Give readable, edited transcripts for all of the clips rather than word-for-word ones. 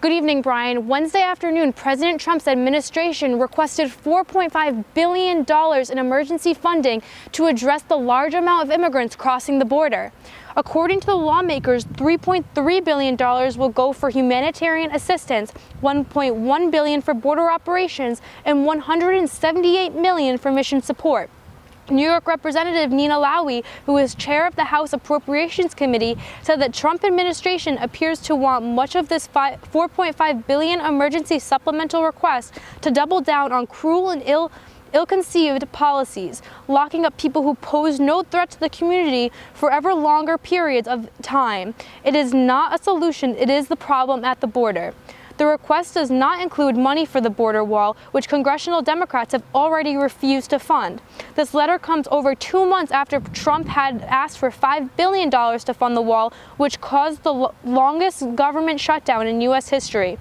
Good evening, Brian. Wednesday afternoon, President Trump's administration requested $4.5 billion in emergency funding to address the large amount of immigrants crossing the border. According to the lawmakers, $3.3 billion will go for humanitarian assistance, $1.1 billion for border operations, and $178 million for mission support. New York Representative Nina Lowey, who is chair of the House Appropriations Committee, said that Trump administration appears to want much of this $4.5 billion emergency supplemental request to double down on cruel and ill-conceived policies, locking up people who pose no threat to the community for ever longer periods of time. It is not a solution, it is the problem at the border. The request does not include money for the border wall, which congressional Democrats have already refused to fund. This letter comes over 2 months after Trump had asked for $5 billion to fund the wall, which caused the longest government shutdown in U.S. history.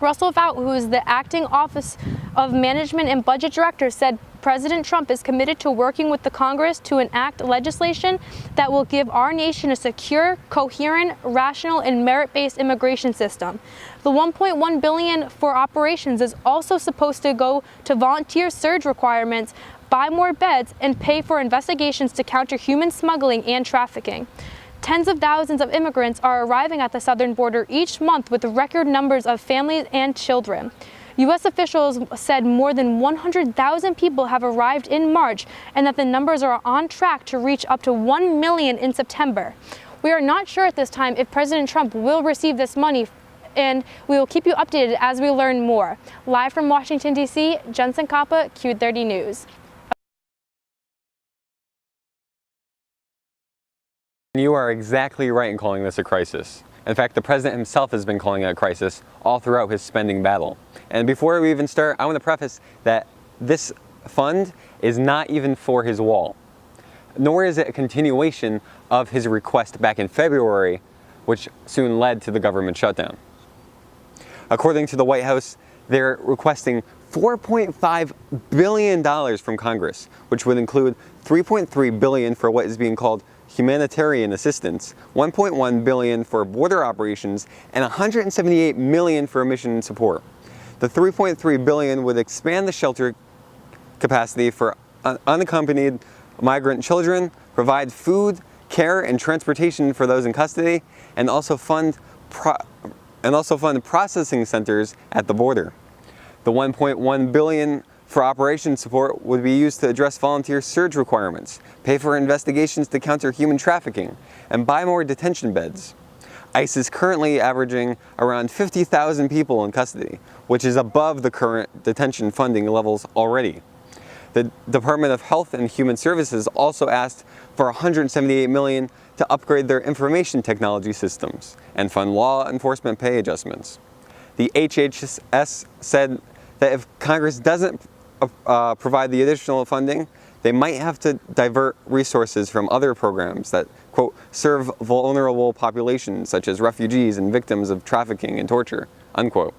Russell Vought, who is the acting Office of Management and Budget Director, said President Trump is committed to working with the Congress to enact legislation that will give our nation a secure, coherent, rational, and merit-based immigration system. The $1.1 billion for operations is also supposed to go to volunteer surge requirements, buy more beds, and pay for investigations to counter human smuggling and trafficking. Tens of thousands of immigrants are arriving at the southern border each month with record numbers of families and children. U.S. officials said more than 100,000 people have arrived in March and that the numbers are on track to reach up to 1 million in September. We are not sure at this time if President Trump will receive this money, and we will keep you updated as we learn more. Live from Washington, D.C., Jensen Kappa, Q30 News. You are exactly right in calling this a crisis. In fact, the president himself has been calling it a crisis all throughout his spending battle. And before we even start, I want to preface that this fund is not even for his wall, nor is it a continuation of his request back in February, which soon led to the government shutdown. According to the White House, they're requesting $4.5 billion from Congress, which would include $3.3 billion for what is being called humanitarian assistance, $1.1 billion for border operations, and $178 million for mission support. The $3.3 billion would expand the shelter capacity for unaccompanied migrant children, provide food, care, and transportation for those in custody, and also fund processing centers at the border. The $1.1 billion for operations support would be used to address volunteer surge requirements, pay for investigations to counter human trafficking, and buy more detention beds. ICE is currently averaging around 50,000 people in custody, which is above the current detention funding levels already. The Department of Health and Human Services also asked for $178 million to upgrade their information technology systems and fund law enforcement pay adjustments. The HHS said that if Congress doesn't provide the additional funding, they might have to divert resources from other programs that, quote, serve vulnerable populations such as refugees and victims of trafficking and torture, unquote.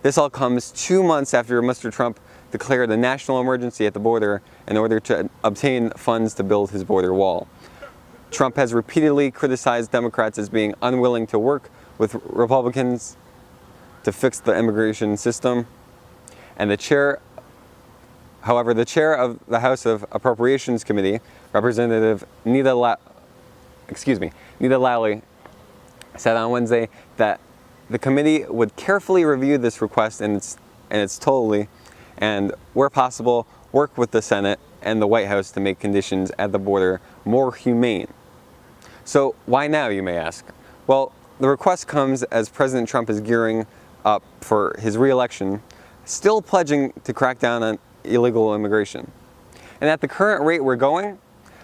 This all comes 2 months after Mr. Trump declared a national emergency at the border in order to obtain funds to build his border wall. Trump has repeatedly criticized Democrats as being unwilling to work with Republicans to fix the immigration system, and the chair of the House of Appropriations Committee, Representative Nina Lowey, said on Wednesday that the committee would carefully review this request in its totality and, where possible, work with the Senate and the White House to make conditions at the border more humane. So why now, you may ask? Well, the request comes as President Trump is gearing up for his re-election, still pledging to crack down on illegal immigration. And at the current rate we're going,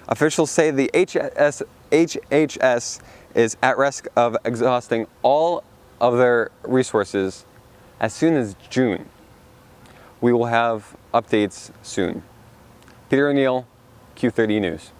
officials say the HHS is at risk of exhausting all of their resources as soon as June. We will have updates soon. Peter O'Neill, Q30 News.